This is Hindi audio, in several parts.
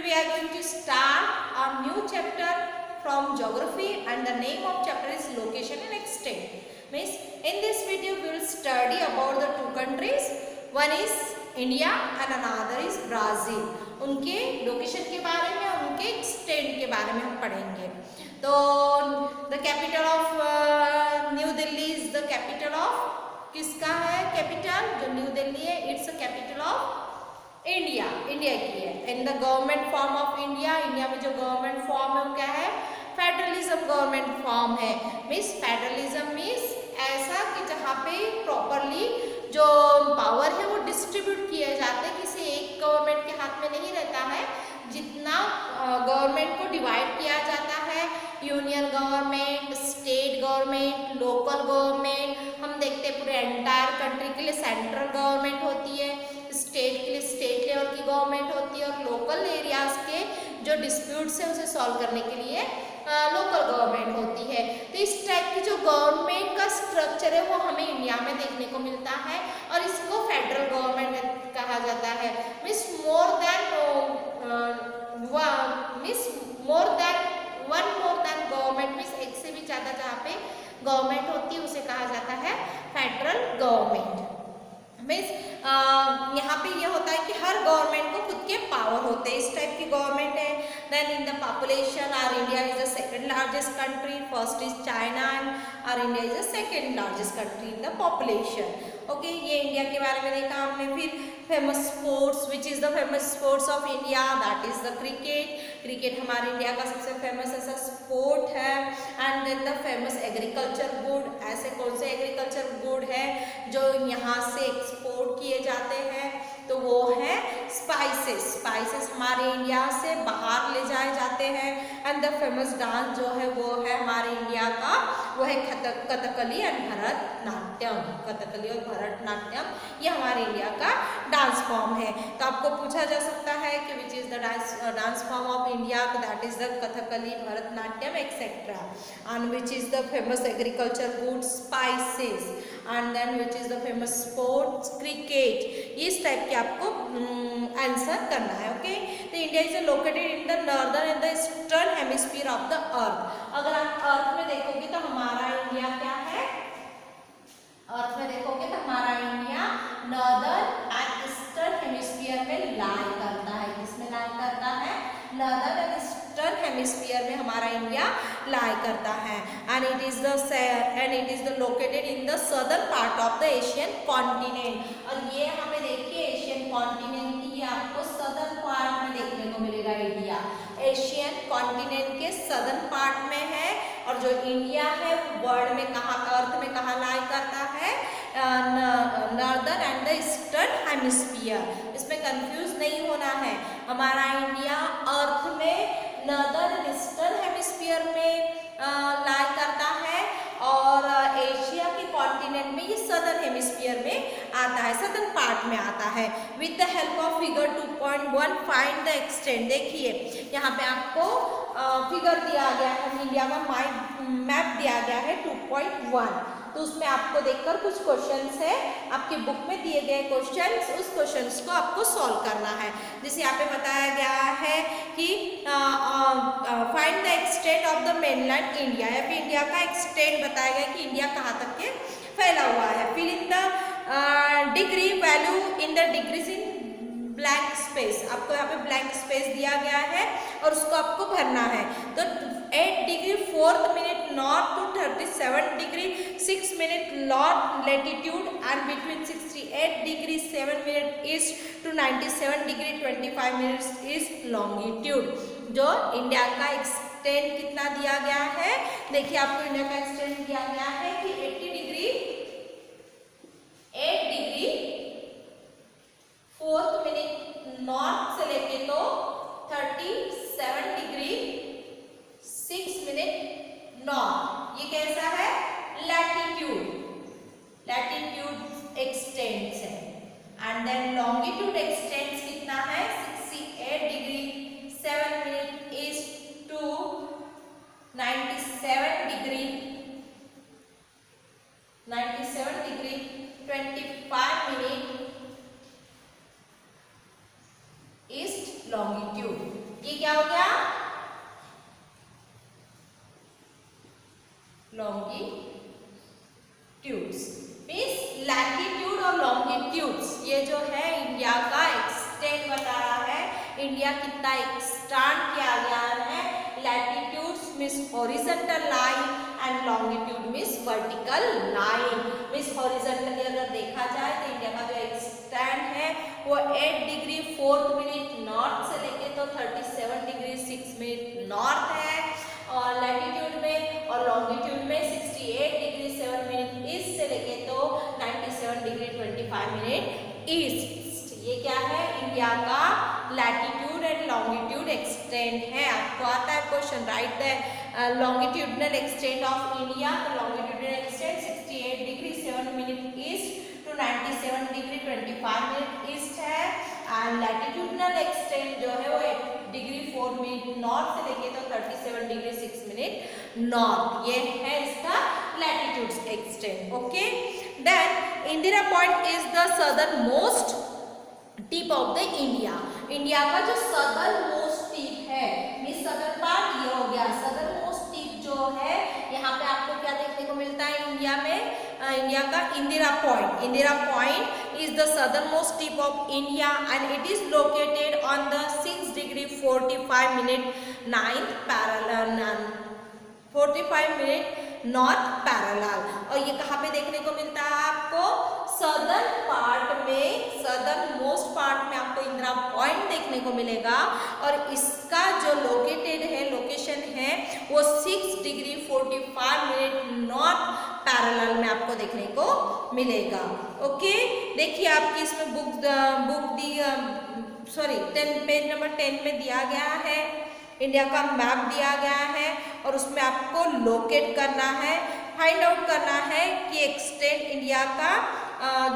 we are going to start a new chapter from geography, and the name of chapter is location and extent. Means in this video we will study about the two countries. One is India and another is Brazil. उनके लोकेशन के बारे में और उनके एक्सटेंट के बारे में हम पढ़ेंगे. तो the capital of new Delhi is the capital of, किसका है कैपिटल? जो न्यू दिल्ली है it's the capital of India, India की है. In the government form of India, India में जो गवर्नमेंट फॉर्म है वो क्या है? फेडरलिज्म गवर्नमेंट फॉर्म है. मीन्स फेडरलिज्म मीन्स ऐसा कि जहाँ पे प्रॉपरली जो पावर है वो डिस्ट्रीब्यूट किए जाते हैं, किसी एक गवर्नमेंट के हाथ में नहीं रहता है. जितना गवर्नमेंट को डिवाइड किया जाता है, union government, state government, local government, हम देखते हैं पूरे एंटायर कंट्री के लिए सेंट्रल गवर्नमेंट होती है, स्टेट के लिए स्टेट लेवल की गवर्नमेंट होती है, और लोकल एरियाज के जो डिस्प्यूट्स है उसे सॉल्व करने के लिए लोकल गवर्नमेंट होती है. तो इस टाइप की जो गवर्नमेंट का स्ट्रक्चर है वो हमें इंडिया में देखने को मिलता है और इसको फेडरल गवर्नमेंट कहा जाता है. Means more than government, means एक से भी ज़्यादा जहाँ पे गवर्नमेंट होती है उसे कहा जाता है फेडरल गवर्नमेंट. मीन्स यहाँ पे ये होता है कि हर गवर्नमेंट को खुद के पावर होते हैं. इस टाइप की गवर्नमेंट है. Then in the population our India is the second largest country, first is China and our India is the second largest country in the population. Okay, ये इंडिया के बारे में देखा हमने. फिर famous sports, which is the famous sports of India? That is the cricket. Cricket हमारे इंडिया का सबसे फेमस ऐसा स्पोर्ट है. And then the famous agriculture good. ऐसे कौन से एग्रीकल्चर गुड है जो यहाँ से एक्सपोर्ट किए जाते हैं? तो वो है स्पाइसेस. स्पाइसेस हमारे इंडिया से बाहर ले जाए जाते हैं. एंड द फेमस डांस जो है वो है हमारे इंडिया का, वो है कथकली एंड भरतनाट्यम. कथकली और भरतनाट्यम ये हमारे इंडिया का डांस फॉर्म है. तो आपको पूछा जा सकता है कि which is the dance form of India? That is the Kathakali, Bharatanatyam etcetera. And which is the famous agriculture goods? Spices. And then which is the famous sports? Cricket. इस टाइप के आपको आंसर करना है. ओके, तो India is located in the northern and the eastern hemisphere of the earth. अगर आप अर्थ में देखोगे तो हमारा इंडिया क्या है? अर्थ में देखोगे तो हमारा India northern and eastern hemisphere में लाई करता है. किसमें लाई करता है? नॉर्दर्न एंड ईस्टर्न हेमिस्फीयर में हमारा इंडिया लाई करता है. And it is the located in the southern part of the Asian continent. और ये हमें देखिए एशियन कॉन्टिनेंट की आपको सदर्न पार्ट में देखने को मिलेगा. इंडिया एशियन कॉन्टिनेंट के सदर्न पार्ट में है, और जो इंडिया है वर्ल्ड में कहाँ, अर्थ में कहाँ लाई करता है? Northern and the eastern hemisphere. इसमें कंफ्यूज नहीं होना है. हमारा इंडिया अर्थ में नॉर्दर्न एंड ईस्टर्न हेमिस्फीयर में लाई करता है, और एशिया के कॉन्टिनेंट में ये सदर्न हेमिस्फीयर में आता है, सदर्न पार्ट में आता है. With the help of figure 2.1 find the extent. देखिए यहाँ पे आपको फिगर दिया गया है, इंडिया का मैप दिया गया है 2.1. तो उसमें आपको देखकर कुछ क्वेश्चंस है, आपकी बुक में दिए गए क्वेश्चंस, उस क्वेश्चंस को आपको सॉल्व करना है. जैसे यहाँ पे बताया गया है कि find the extent of the mainland India. या फिर इंडिया का एक्सटेंट बताया गया कि इंडिया कहाँ तक के फैला हुआ है. फिर इन the degree value in the degrees in blank space. आपको यहाँ पे ब्लैंक स्पेस दिया गया है और उसको आपको भरना है. तो 8 degree 4 minute north to 37 degree 6 minute north latitude and between 68 degree 7 minute east to 97 degree 25 minute east longitude. जो इंडिया का एक्सटेंट कितना दिया गया है? देखिए आपको इंडिया का एक्सटेंट दिया गया है कि 8 डिग्री 4 मिनट नॉर्थ से लेके तो 37 डिग्री 6 मिनट नॉर्थ. ये कैसा है? लैटिट्यूड. लैटिट्यूड एक्सटेंट्स है. एंड देन लॉन्गिट्यूड एक्सटेंट्स कितना है? 68 degree 7 minute east to 97 degree 25 minute east longitude. ये क्या हो गया, लॉन्गिट्यूड्स मीन्स लैटिट्यूड और लॉन्गिट्यूड्स। ये जो है इंडिया का एक्सटेंट बता रहा है, इंडिया कितना एक्सटेंड किया गया है। Latitudes means horizontal line and longitude means vertical line. Means horizontally अगर देखा जाए तो इंडिया का जो एक्सटेंट है वो 8 डिग्री 4 मिनट नॉर्थ से लेके तो 37 डिग्री 6 मिनट नॉर्थ है, और लैटिट्यूड में और लॉन्गिट्यूड में 68 डिग्री 7 मिनट ईस्ट से लेके तो 97 डिग्री 25 मिनट ईस्ट। ये क्या है, इंडिया का लैटिट्यूड एंड लॉन्गिट्यूड एक्सटेंट है। आपको आता है question, right the longitudinal extent of India. तो longitudinal extent 68 degree 7 minute east to 97 degree 25 minute east है, एंड लैटिट्यूडनल एक्सटेंट जो है वो 8 डिग्री 4 मिनट नॉर्थ से लेके तो 37 डिग्री 6 मिनट नॉर्थ। ये है इसका latitude extent. Okay, then Indira point is the southern most tip of the India. India का जो सदर्न मोस्ट टिप है, मींस सदर्न पार्ट ये हो गया। सदर्न मोस्ट टिप जो है, यहाँ पे आपको क्या देखने को मिलता है इंडिया में, इंडिया का Indira point. Indira point is the southernmost tip of India and it is located on the 6 degree 45 minute 9th parallel 45 minute north parallel. और ये कहाँ पे देखने को मिलता है आपको, सदर्न पार्ट में, सदर्न मोस्ट पार्ट में आपको इंदिरा पॉइंट देखने को मिलेगा, और इसका जो लोकेटेड है, लोकेशन है वो 6 डिग्री 45 मिनट नॉर्थ पैरेलल में आपको देखने को मिलेगा। ओके, देखिए आपकी इसमें बुक दी सॉरी 10 पेज नंबर 10 में दिया गया है, इंडिया का मैप दिया गया है, और उसमें आपको लोकेट करना है, फाइंड आउट करना है कि एक्सटेंट इंडिया का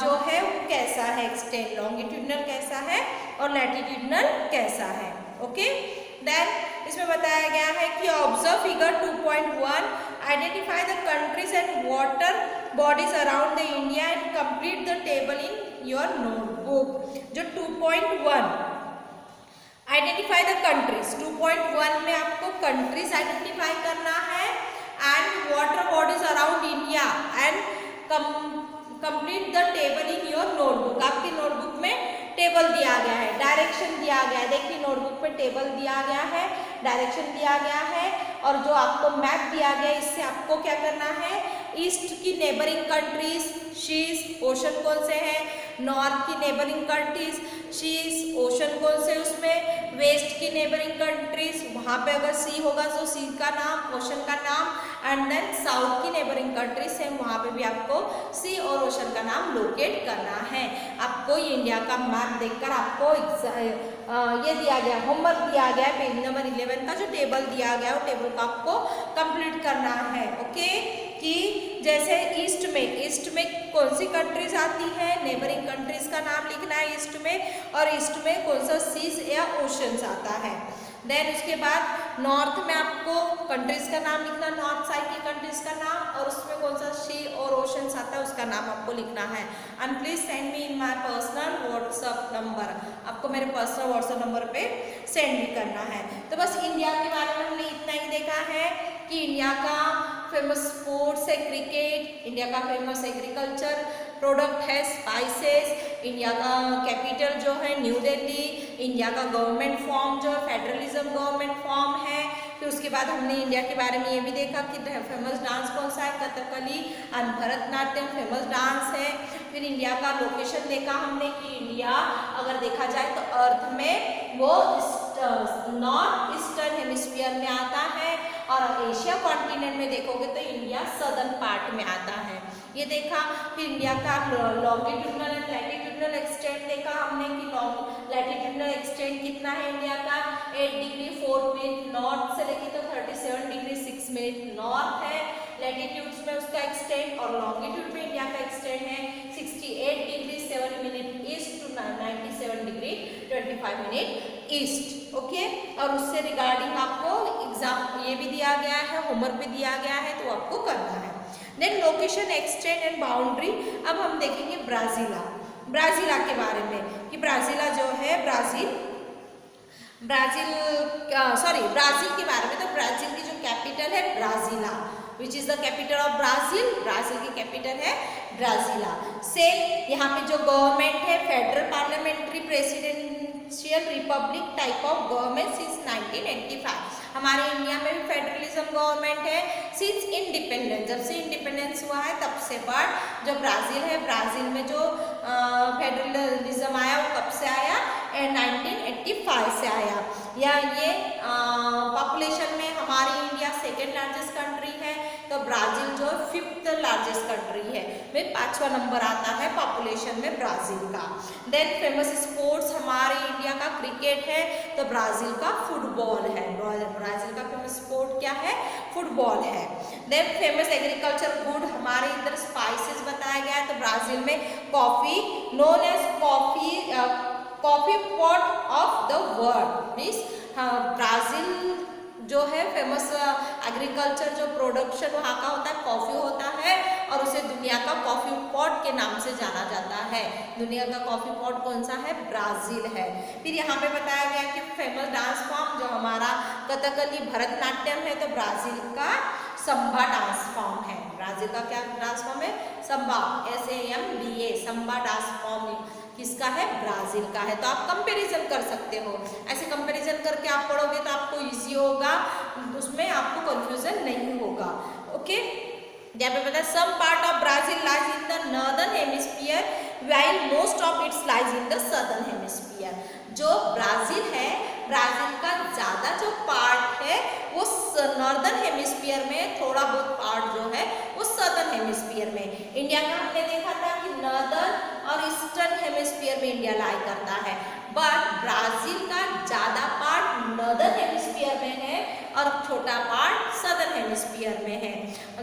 जो है वो कैसा है, एक्सटेंट लॉन्गिट्यूडनल कैसा है और लैटिट्यूडनल कैसा है। ओके, देन इसमें बताया गया है कि observe figure 2.1, identify the countries and water bodies around the India and complete the table in your notebook. जो 2.1 आइडेंटिफाई द कंट्रीज, 2.1 में आपको कंट्रीज आइडेंटिफाई करना है and water bodies around India and complete the table in your notebook. आपकी नोटबुक में टेबल दिया गया है, डायरेक्शन दिया गया है। देखिए नोटबुक पे टेबल दिया गया है, डायरेक्शन दिया गया है, और जो आपको मैप दिया गया है इससे आपको क्या करना है, ईस्ट की नेबरिंग कंट्रीज शीज ओशन कौन से हैं, नॉर्थ की नेबरिंग कंट्रीज शीज ओशन कौन से, उसमें वेस्ट की नेबरिंग कंट्रीज, वहाँ पे अगर सी होगा तो सी का नाम, ओशन का नाम, एंड देन साउथ की नेबरिंग कंट्रीज है, वहाँ पे भी आपको सी और ओशन का नाम लोकेट करना है। आपको ये इंडिया का मैप देखकर आपको ये दिया गया, होमवर्क दिया गया है, पेज नंबर 11 का जो टेबल दिया गया है वो टेबल को आपको कंप्लीट करना है। ओके, कि जैसे ईस्ट में कौन सी कंट्रीज आती है, नेबरिंग कंट्रीज का नाम लिखना है ईस्ट में, और ईस्ट में कौन सा सीज या ओशंस आता है। देन उसके बाद नॉर्थ में आपको कंट्रीज का नाम लिखना, नॉर्थ साइड की कंट्रीज का नाम, और उसमें कौन सा सी और ओशंस आता है उसका नाम आपको लिखना है। And please send me in my personal WhatsApp number, आपको मेरे पर्सनल व्हाट्सएप नंबर पे सेंड भी करना है। तो बस इंडिया के बारे में हमने इतना ही देखा है कि इंडिया का फेमस स्पोर्ट्स है क्रिकेट, इंडिया का फेमस एग्रीकल्चर प्रोडक्ट है स्पाइसेस, इंडिया का कैपिटल जो है न्यू दिल्ली, इंडिया का गवर्नमेंट फॉर्म जो है फेडरलिज्म गवर्नमेंट फॉर्म है। फिर उसके बाद हमने इंडिया के बारे में ये भी देखा कि फेमस डांस कौन सा है, Kathakali and Bharatanatyam famous dance है। फिर इंडिया का लोकेशन देखा हमने कि इंडिया अगर देखा जाए तो अर्थ में वो नॉर्थ ईस्टर्न हेमिस्फीयर में आता है, और एशिया कॉन्टिनेंट में देखोगे तो इंडिया सदर्न पार्ट में आता है, ये देखा। फिर इंडिया का लॉन्गिट्यूडनल एंड लैटिट्यूडनल एक्सटेंट देखा हमने कि लैटिट्यूडनल एक्सटेंट कितना है इंडिया का, 8 डिग्री 4 मिनट नॉर्थ से लेके तो 37 डिग्री 6 मिनट नॉर्थ है। लैटिट्यूड्स में उसका एक्सटेंट और लॉन्गिट्यूड में इंडिया का एक्सटेंट है 68 degree 7 minute east to 97 degree 25 minute east. Okay, और उससे रिगार्डिंग आपको एग्जाम ये भी दिया गया है, होमवर्क भी दिया गया है, तो आपको करना है। Then location extent and boundary. अब हम देखेंगे ब्राजीला के बारे में कि ब्राजीला जो है, ब्राजील ब्राजील, ब्राजील के बारे में, तो ब्राजील की जो कैपिटल है Brasilia, which is the capital of Brazil, Brazil की कैपिटल है ब्राजीला। से यहाँ पे जो गवर्नमेंट है federal parliamentary presidential republic type of government since 1985। हमारे इंडिया में भी फेडरलिज्म गवर्नमेंट है सिंस इंडिपेंडेंस, जब से इंडिपेंडेंस हुआ है तब से। बट जो ब्राजील है, ब्राजील में जो फेडरलिज्म आया वो कब से आया, 1985 से आया। या ये पॉपुलेशन में हमारी इंडिया सेकेंड लार्जेस्ट कंट्री है, तो ब्राजील जो 5th लार्जेस्ट कंट्री है, में 5वां नंबर आता है पॉपुलेशन में ब्राजील का। देन फेमस स्पोर्ट्स हमारे इंडिया का क्रिकेट है, तो ब्राजील का फुटबॉल है। ब्राजील का फेमस स्पोर्ट क्या है, फुटबॉल है। देन फेमस एग्रीकल्चर गुड हमारे इधर स्पाइसेस बताया गया है, तो ब्राजील में coffee, known as coffee pot of the world, means Brazil जो है फेमस एग्रीकल्चर जो प्रोडक्शन वहाँ का होता है कॉफ़ी होता है, और उसे दुनिया का कॉफ़ी पॉट के नाम से जाना जाता है। दुनिया का कॉफ़ी पॉट कौन सा है, ब्राज़ील है। फिर यहाँ पे बताया गया कि फेमस डांस फॉर्म जो हमारा कथकली भरतनाट्यम है, तो ब्राज़ील का संबा डांस फॉर्म है। ब्राज़ील का क्या डांस फॉर्म है, Samba, SAMBA, Samba dance form किसका है, ब्राजील का है। तो आप कंपैरिजन कर सकते हो, ऐसे कंपैरिजन करके आप पढ़ोगे तो आपको इजी होगा, उसमें आपको कंफ्यूजन नहीं होगा। ओके, यहाँ पे पता है some part of Brazil lies in the northern hemisphere while most of its lies in the southern hemisphere. जो ब्राजील है, ब्राजील का ज़्यादा जो पार्ट है वो नॉर्दर्न हेमिस्फीयर में, थोड़ा बहुत पार्ट जो है वो सदर्न हेमिस्फीयर में। इंडिया का हमने देखा था कि नॉर्दर्न और ईस्टर्न हेमिस्फीयर में इंडिया लाई करता है, बट ब्राजील का ज़्यादा पार्ट नॉर्दर्न हेमिस्फीयर में है और छोटा पार्ट सदर्न हेमिस्फीयर में है।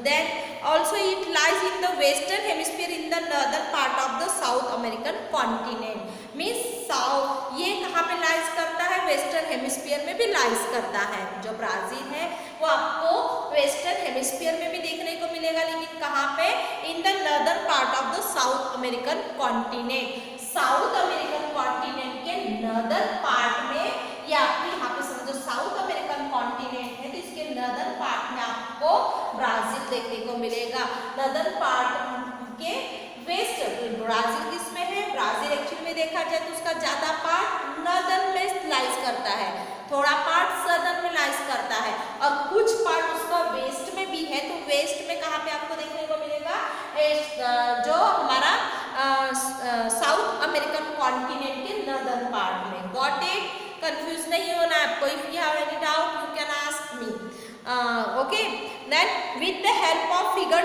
Then also it lies in the western hemisphere in the northern part of the South American continent, means south, ये कहाँ पे लाइज करता है, वेस्टर्न हेमिस्फीयर में भी लाइज करता है। जो ब्राजील है वो आपको वेस्टर्न हेमिस्फीयर में भी देखने को मिलेगा, लेकिन कहाँ पे, इन the northern part of the South American continent. South American continent के नॉर्दर्न पार्ट में, या आपको यहाँ पे समझो साउथ अमेरिकन कॉन्टिनेंट है, तो इसके नॉर्दर्न पार्ट में आपको ब्राजील देखने को मिलेगा। नॉर्दर्न पार्ट के वेस्ट ब्राजील किसमें है, ब्राजील एक्चुअली में देखा जाए तो उसका ज़्यादा पार्ट नॉर्दर्न में लाइज करता है, थोड़ा पार्ट सदर्न में लाइज करता है, और कुछ पार्ट उसका वेस्ट में भी है। तो वेस्ट में कहाँ पे आपको देखने को मिलेगा, जो हमारा साउथ अमेरिकन कॉन्टिनेंट के नॉर्दर्न पार्ट में। गॉट इट, कंफ्यूज नहीं होना है आपको। If you have any doubt you can ask me. Okay, then with the help of figure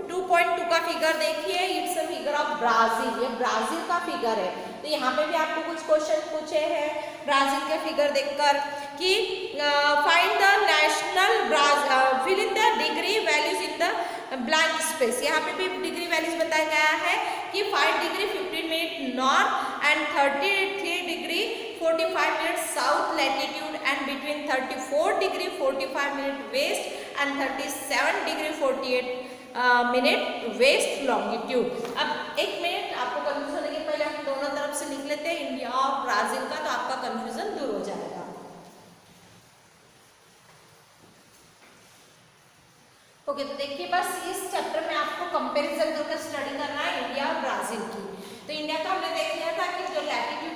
2.2 का फिगर देखिए, it's a figure of Brazil, ये ब्राजील का फिगर है। तो यहाँ पे भी आपको कुछ क्वेश्चन पूछे हैं ब्राजील के फिगर देखकर कि find the national fill in the degree values in the blank space. यहाँ पे भी डिग्री वैल्यूज बताया गया है कि 5 degree 15 minute north and 33 degree 45 minute south latitude and between 34 degree 45 minute west and 37 degree 48 minute west longitude. अब एक मिनट, आपको कंफ्यूजन होने के पहले हम दोनों तरफ से लिख लेते हैं इंडिया और ब्राजील का, तो आपका कंफ्यूजन दूर हो जाएगा। ओके, तो देखिए बस इस चैप्टर में आपको कंपैरिजन करके स्टडी करना है इंडिया और ब्राजील की। तो इंडिया का हमने देख लिया था कि जो लैटिट्यूड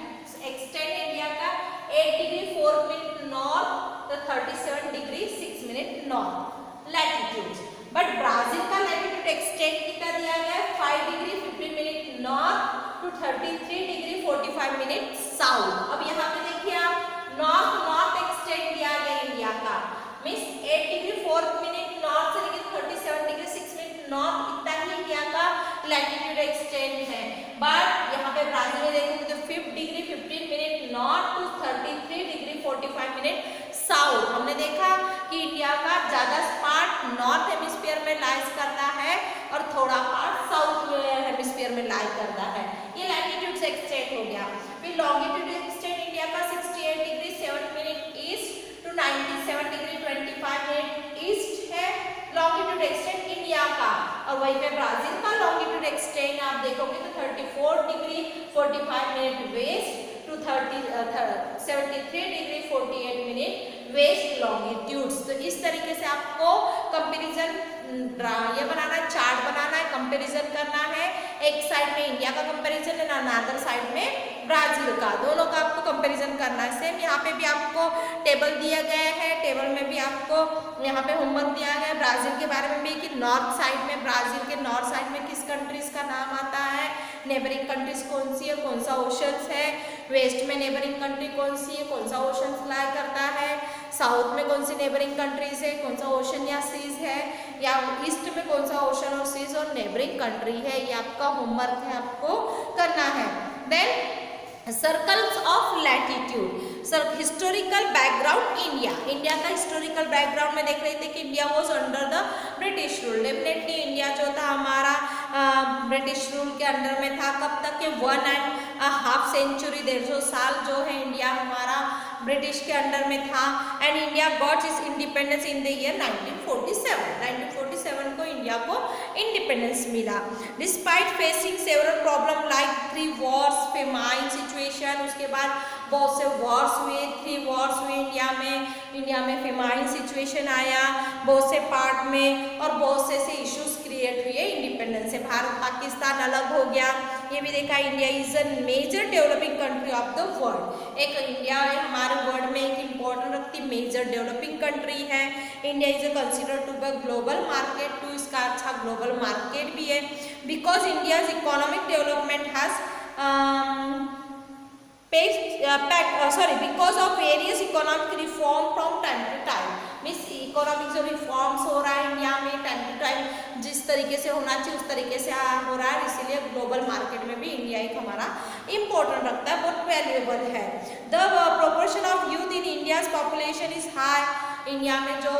एक्सटेंड है इंडिया का 8 डिग्री 4 मिनट नॉर्थ, तो 37 degree 6 minute north latitude. But Brazil का लैटिट्यूड एक्सटेंड कितना दिया गया है, 5 degree 15 minute north to 33 degree 45 minute south. अब यहाँ पे देखिए आप नॉर्थ एक्सटेंड दिया गया इंडिया का, मीन्स 8 डिग्री 4 मिनट नॉर्थ से लेकर 37 डिग्री 6 मिनट नॉर्थ, इतना ही इंडिया का लैटिट्यूड एक्सटेंड है। बट यहाँ पे ब्राजील में देखोगे तो 5 degree 15 minute north to 33 degree 45 minute south. हमने देखा कि इंडिया का ज़्यादा पार्ट नॉर्थ हेमिस्फीयर में लाइज करता है और थोड़ा पार्ट साउथ हेमिस्फीयर में लाई करता है। ये लैटिट्यूड से एक्सटेंड हो गया। फिर लॉन्गिट्यूड एक्सटेंड इंडिया का 68 degree 7 minute east to 97 degree 25 minute east है लॉन्गिट्यूड एक्सटेंड इंडिया का, और वहीं पे ब्राजील का लॉन्गिट्यूड एक्सटेंड आप देखोगे तो 34 degree 45 minute west to to 73 degree 48 minute west longitudes. तो इस तरीके से आपको कंपेरिजन ये बनाना है, चार्ट बनाना है, कंपेरिजन करना है। एक साइड में इंडिया का कंपेरिजन है, अनदर साइड में ब्राजील का, दोनों का आपको कंपेरिजन करना है। सेम यहाँ पे भी आपको टेबल दिया गया है, टेबल में भी आपको यहाँ पे होमवर्क दिया गया है ब्राजील के बारे में भी कि नॉर्थ साइड में, ब्राजील के नॉर्थ साइड में किस कंट्रीज का नाम आता है, नेबरिंग कंट्रीज कौन सी है, कौन सा ओशंस है, वेस्ट में नेबरिंग कंट्री कौन सी है, कौन सा ओशन लाई करता है, साउथ में कौन सी नेबरिंग कंट्रीज है, कौन सा ओशन या सीज है, या ईस्ट में कौन सा ओशन और सीज और नेबरिंग कंट्री है। ये आपका होमवर्क है, आपको करना है। Then circles of latitude, historical background India, India का हिस्टोरिकल बैकग्राउंड में देख रहे थे कि India was under the British rule. Definitely India जो था हमारा ब्रिटिश रूल के अंडर में था। कब तक के 1.5 सेंचुरी, 150 साल जो है इंडिया हमारा ब्रिटिश के अंडर में था। And India got is independence in the year 1947 को इंडिया को इंडिपेंडेंस मिला। Despite facing several problem like 3 Wars, famine situation, उसके बाद बहुत से वॉर्स हुए, 3 वॉर्स हुए इंडिया में फेमाइन सिचुएशन आया बहुत से पार्ट में, और बहुत से इश्यूज क्रिएट हुए इंडिपेंडेंस से। भारत पाकिस्तान अलग हो गया, ये भी देखा। India is a major developing country of the world, एक इंडिया हमारे वर्ल्ड में एक इम्पोर्टेंट रखती मेजर डेवलपिंग कंट्री है। India is consider to be global market too, इसका अच्छा ग्लोबल मार्केट भी है। Because India's economic development has because of various economic reform from time to time, means economic जो रिफॉर्म्स हो रहा है इंडिया में टाइम टू टाइम जिस तरीके से होना चाहिए उस तरीके से हो रहा है, इसीलिए ग्लोबल मार्केट में भी इंडिया एक हमारा इम्पोर्टेंट रखता है, बहुत वैल्यूएबल है। The proportion of youth in India's population is high, India में जो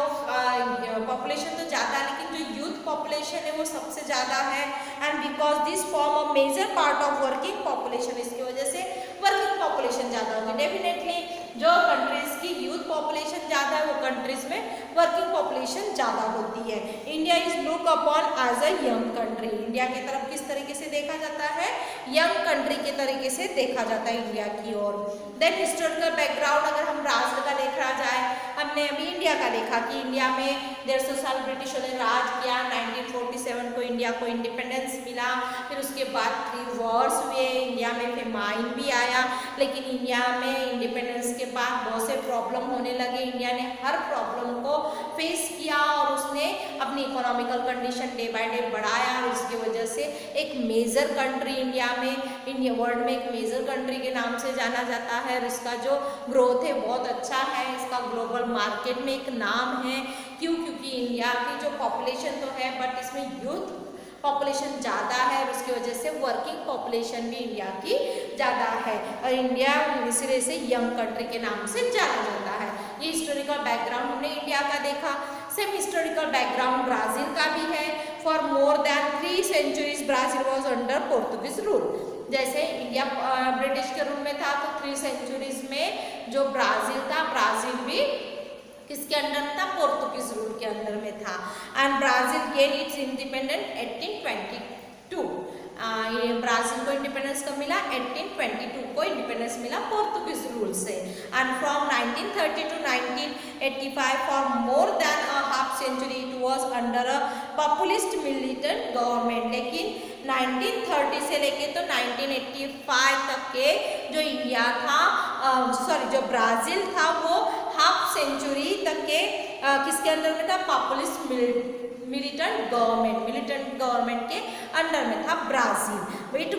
पॉपुलेशन तो ज़्यादा है लेकिन जो यूथ पॉपुलेशन है वो सबसे ज़्यादा है। And because this form of major part of working population, इसकी वजह से वर्किंग पॉपुलेशन ज़्यादा होगी। डेफिनेटली जो कंट्रीज़ की यूथ पॉपुलेशन ज़्यादा है वो कंट्रीज़ में वर्किंग पॉपुलेशन ज़्यादा होती है। India is look upon as a young country, India की तरफ किस तरीके से देखा जाता है, यंग कंट्री के तरीके से देखा जाता है इंडिया की ओर। देन हिस्टोरिकल बैकग्राउंड, अगर हम राष्ट्र का देखा जाए, हमने अभी इंडिया का देखा कि इंडिया में 150 साल ब्रिटिशों ने राज किया, 1947 को इंडिया को इंडिपेंडेंस मिला, फिर उसके बाद 3 वॉर्स हुए, इंडिया में फेमाइन भी आया, लेकिन इंडिया में इंडिपेंडेंस के बाद बहुत से प्रॉब्लम होने लगे। इंडिया ने हर प्रॉब्लम को फेस किया और उसने अपनी economical condition day by day बढ़ाया, और इसकी वजह से एक मेजर कंट्री इंडिया वर्ल्ड में एक मेजर कंट्री के नाम से जाना जाता है, और इसका जो ग्रोथ है बहुत अच्छा है, इसका ग्लोबल मार्केट में एक नाम है। क्यों? क्योंकि इंडिया की जो पॉपुलेशन तो है बट इसमें यूथ पॉपुलेशन ज़्यादा है, और उसकी वजह से वर्किंग पॉपुलेशन भी इंडिया की ज़्यादा है, और इंडिया इसी से यंग कंट्री के नाम से जाना जाता है। ये हिस्टोरिकल बैकग्राउंड हमने इंडिया का देखा। सेम हिस्टोरिकल बैकग्राउंड ब्राज़ील का भी है। For more than 3 centuries Brazil was under Portuguese rule, जैसे इंडिया ब्रिटिश के रूल में था तो 3 सेंचुरीज में जो ब्राज़ील था, ब्राज़ील भी किसके अंडर था, पोर्तुगीज रूल के अंदर में था। And Brazil gain it's independent 1822, ये ब्राज़ील को इंडिपेंडेंस कब मिला, 1822 को इंडिपेंडेंस मिला पोर्तुगीज रूल से। And from 1930 to 1985 for more than a half century it was under a populist militant government, लेकिन 1930 से लेके तो 1985 तक के जो इंडिया था, जो ब्राज़ील था वो हाफ सेंचुरी तक के किसके अंदर में था, पॉपुलिस्ट मिलिटेंट गवर्नमेंट के अंडर में था Brazil. It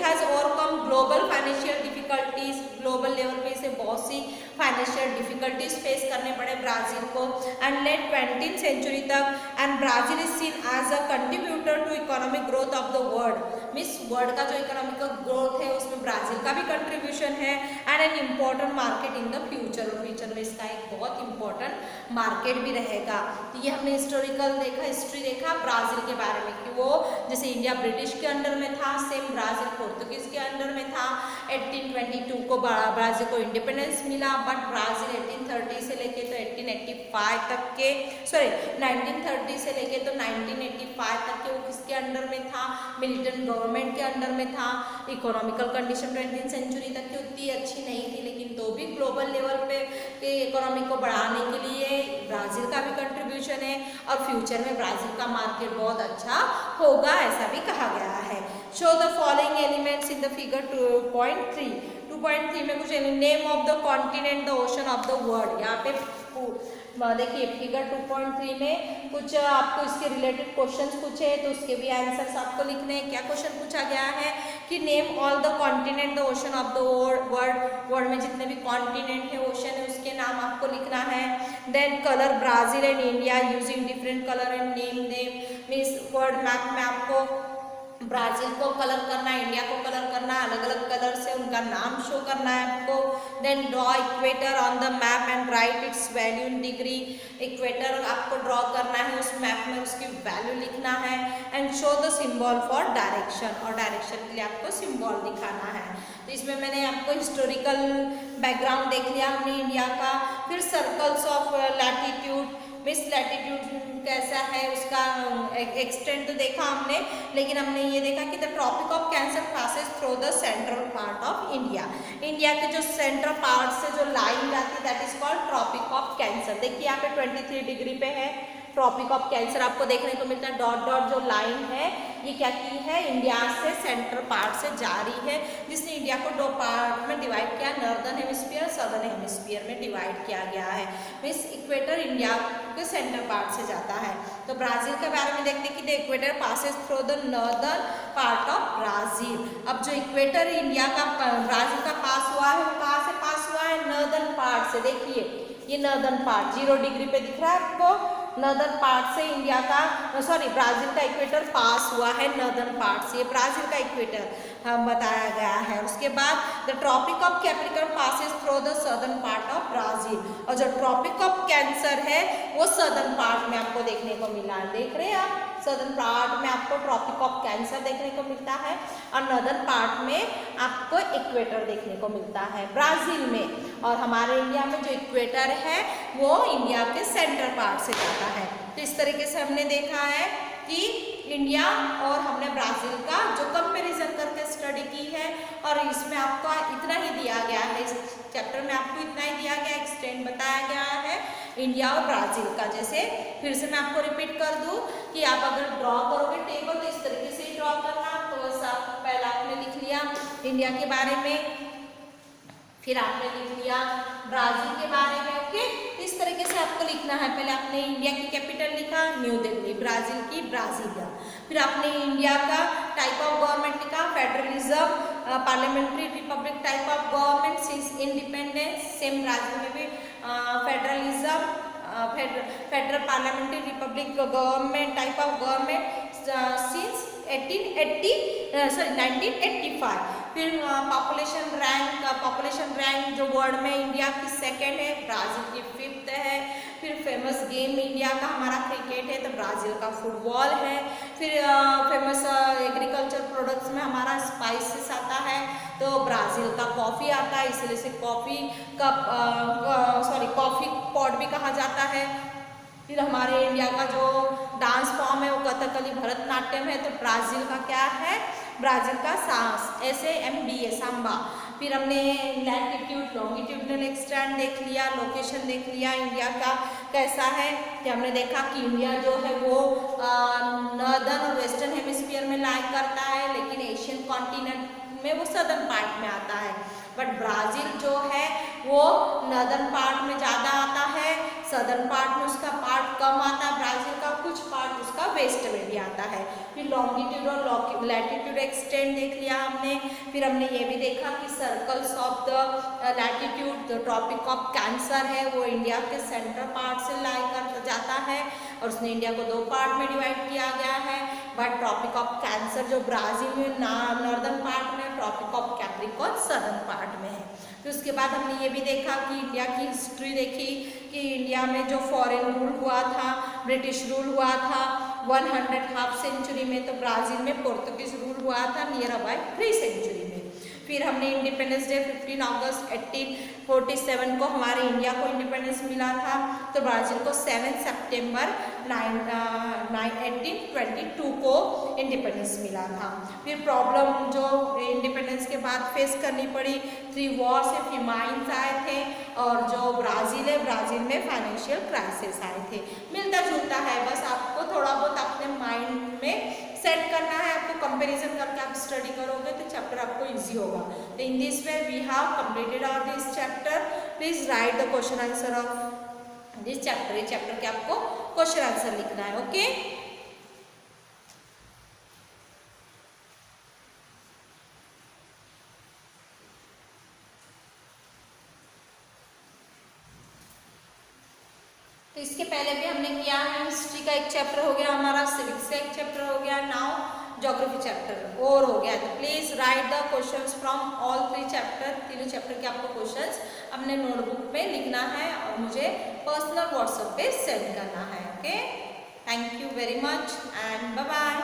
has overcome global financial difficulties, global level पे इसे बहुत सी फाइनेंशियल डिफिकल्टीज फेस करने पड़े ब्राज़ील को। एंड लेट 20th सेंचुरी तक and Brazil is seen as a contributor to economic growth of the world, means world का जो इकोनॉमिक ग्रोथ है उसमें ब्राज़ील का भी कंट्रीब्यूशन है। And an important market in the future, और फ्यूचर में इसका एक बहुत इंपॉर्टेंट मार्केट भी रहेगा। तो ये हमने हिस्टोरिकल देखा, हिस्ट्री देखा ब्राज़ील के बारे में कि वो जैसे इंडिया ब्रिटिश के अंडर में था, सेम ब्राज़ील पोर्तुगीज के अंडर में था। 1822 को ब्राजील को इंडिपेंडेंस मिला, बट ब्राजील 1830 से लेके तो 1885 तक के 1930 से लेके तो 1985 तक के वो किसके अंडर में था, मिलिटेंट गवर्नमेंट के अंडर में था। इकोनॉमिकल कंडीशन 20वीं सेंचुरी तक की उतनी अच्छी नहीं थी, लेकिन तो भी ग्लोबल लेवल पे के इकोनॉमी को बढ़ाने के लिए ब्राजील का भी कंट्रीब्यूशन है, और फ्यूचर में ब्राजील का मार्केट बहुत अच्छा होगा, ऐसा भी कहा गया है। Show the following elements in the figure 2.3। 2.3 में कुछ name of the continent, the ocean of the world. यहाँ पे देखिए फिगर 2.3 में कुछ आपको इसके रिलेटेड क्वेश्चंस पूछे, तो उसके भी आंसर्स आपको लिखने हैं। क्या क्वेश्चन पूछा गया है कि name all the continent, the ocean of the world में जितने भी कॉन्टिनेंट है, ओशन है, उसके नाम आपको लिखना है। Then colour Brazil and India using different colour and name means world map में आपको ब्राजील को कलर करना है, इंडिया को कलर करना है, अलग अलग कलर से उनका नाम शो करना है आपको। Then draw equator on the map and write its value in degree. Equator आपको ड्रॉ करना है, उस मैप में उसकी वैल्यू लिखना है। And show the symbol for direction, और डायरेक्शन के लिए आपको सिंबल दिखाना है। तो इसमें मैंने आपको हिस्टोरिकल बैकग्राउंड देख लिया हमने इंडिया का। फिर circles of latitude, miss latitude कैसा है उसका एक्सटेंट तो देखा हमने, लेकिन हमने ये देखा कि the tropic of Cancer passes through the central part of India. India के जो सेंट्रल पार्ट से जो लाइन जाती है that is called tropic of Cancer. देखिए यहाँ पे 23 डिग्री पे है ट्रॉपिक ऑफ कैंसर आपको देखने को मिलता है। डॉट डॉट जो लाइन है ये क्या की है, इंडिया से सेंट्रल पार्ट से जा रही है, जिसने इंडिया को दो पार्ट में डिवाइड किया, नॉर्दर्न हेमिस्फीयर, सदर्न हेमिस्फीयर में डिवाइड किया गया है। मीन्स इक्वेटर इंडिया के सेंट्रल पार्ट से जाता है। तो ब्राजील के बारे में देखते हैं कि the equator passes through the northern part of Brazil. अब जो इक्वेटर इंडिया का ब्राजील का पास हुआ है वो कहाँ से पास हुआ है, नॉर्दर्न पार्ट से। देखिए ये नॉर्दर्न पार्ट 0 डिग्री पे दिख रहा है आपको, नॉर्दर्न पार्ट से इंडिया का ब्राजील का इक्वेटर पास हुआ है नॉर्दर्न पार्ट से, ये ब्राजील का इक्वेटर बताया गया है। उसके बाद the tropic of Capricorn passes through the southern part of Brazil, और जो ट्रॉपिक ऑफ कैंसर है वो सदर्न पार्ट में आपको देखने को मिला है। देख रहे हैं आप, सदर्न पार्ट में आपको ट्रॉपिक ऑफ कैंसर देखने को मिलता है, और नॉर्दर्न पार्ट में आपको इक्वेटर देखने को मिलता है ब्राजील में। और हमारे इंडिया में जो इक्वेटर है वो इंडिया के सेंट्रल पार्ट से जाता है। तो इस तरीके से हमने देखा है कि इंडिया और हमने ब्राजील का जो कंपैरिजन करके स्टडी की है, और इसमें आपको इतना ही दिया गया है, इस चैप्टर में आपको इतना ही दिया गया, एक्सटेंड बताया गया है इंडिया और ब्राजील का। जैसे फिर से मैं आपको रिपीट कर दूं कि आप अगर ड्रॉ करोगे टेबल तो इस तरीके से ही ड्रॉ करना। तो पहला आपने लिख लिया इंडिया के बारे में, फिर आपने लिख लिया ब्राजील के बारे में। ओके, इस तरीके से आपको लिखना है। पहले आपने इंडिया की कैपिटल लिखा न्यू दिल्ली, ब्राजील की ब्राजीलिया। फिर आपने इंडिया का टाइप ऑफ गवर्नमेंट लिखा federalism, parliamentary Republic type of government since independence. Same Brazil में भी federalism, federal parliamentary Republic government type of government since 1985। फिर पॉपुलेशन रैंक जो वर्ल्ड में इंडिया की सेकेंड है, ब्राजील की 5th है। फिर फेमस गेम इंडिया का हमारा क्रिकेट है, तो ब्राजील का फुटबॉल है। फिर फेमस एग्रीकल्चर प्रोडक्ट्स में हमारा स्पाइसेस आता है, तो ब्राजील का कॉफ़ी आता है, इसलिए से कॉफ़ी पॉट भी कहा जाता है। फिर हमारे इंडिया का जो डांस फॉर्म है वो कथकली भरतनाट्यम है, तो ब्राज़ील का क्या है, ब्राज़ील का SAMBA सांबा। फिर हमने लैटिट्यूड लॉन्गिट्यूडनल एक्सटेंट देख लिया, लोकेशन देख लिया इंडिया का कैसा है, कि हमने देखा कि इंडिया जो है वो नॉर्दर्न और वेस्टर्न हेमिस्फीयर में लाई करता है, लेकिन एशियन कॉन्टिनेंट में वो सदर्न पार्ट में आता है। बट ब्राज़ील जो है वो नॉर्दर्न पार्ट में ज़्यादा आता है, सदर्न पार्ट में उसका पार्ट कम आता है ब्राज़ील का, कुछ पार्ट उसका वेस्ट में भी आता है। फिर लॉन्गिट्यूड और लैटिट्यूड एक्सटेंट देख लिया हमने। फिर हमने ये भी देखा कि circles of the latitude, the tropic of cancer है वो इंडिया के सेंट्रल पार्ट से लाई कर जाता है, और उसने इंडिया को 2 पार्ट में डिवाइड किया गया है। बट ट्रॉपिक ऑफ कैंसर जो ब्राज़ील में नॉर्दर्न पार्ट में, tropic of capricorn southern part में है। फिर उसके बाद हमने ये भी देखा कि इंडिया की हिस्ट्री देखी कि इंडिया में जो फॉरेन रूल हुआ था, ब्रिटिश रूल हुआ था, 100 हाफ सेंचुरी में, तो ब्राज़ील में पोर्तुगीज रूल हुआ था नियर अबाउट 3 सेंचुरी में। फिर हमने इंडिपेंडेंस डे 15 अगस्त 1847 को हमारे इंडिया को इंडिपेंडेंस मिला था, तो ब्राज़ील को 7 सितंबर 1822 को इंडिपेंडेंस मिला था। फिर प्रॉब्लम जो इंडिपेंडेंस के बाद फेस करनी पड़ी, 3 वॉर्स से फिमाइंस आए थे, और जो ब्राज़ील है, ब्राज़ील में फाइनेंशियल क्राइसिस आए थे। मिलता जुलता है, बस आपको थोड़ा बहुत अपने माइंड में सेट करना है, आपको कंपैरिजन करके आप स्टडी करोगे तो चैप्टर आपको इजी होगा। तो in this way we have completed our this chapter. Please write the question answer of this chapter. ये चैप्टर के आपको क्वेश्चन आंसर लिखना है, ओके। तो इसके पहले भी हमने किया है, हिस्ट्री का एक चैप्टर हो गया हमारा, सिविक्स का एक चैप्टर हो गया, नाउ ज्योग्राफी चैप्टर और हो गया। तो please write the questions from all 3 chapter. तीनों चैप्टर के आपको क्वेश्चंस अपने नोटबुक में लिखना है और मुझे पर्सनल व्हाट्सएप पे सेंड करना है, okay. Thank you very much and bye bye.